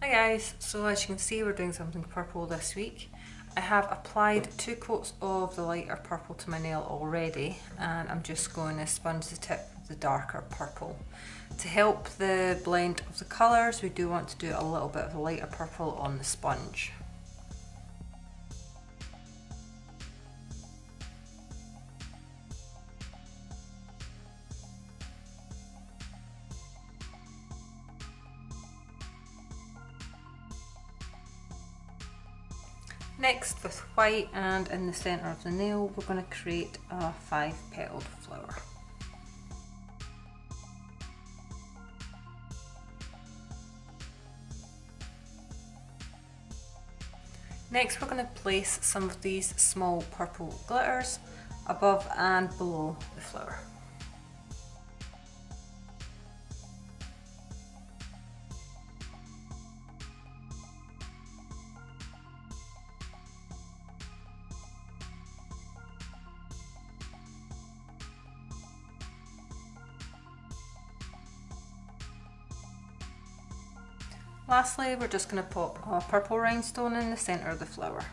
Hi guys, so as you can see we're doing something purple this week. I have applied 2 coats of the lighter purple to my nail already and I'm just going to sponge the tip of the darker purple. To help the blend of the colours we do want to do a little bit of the lighter purple on the sponge. Next, with white and in the centre of the nail, we're going to create a 5-petaled flower. Next, we're going to place some of these small purple glitters above and below the flower. Lastly, we're just going to pop a purple rhinestone in the centre of the flower.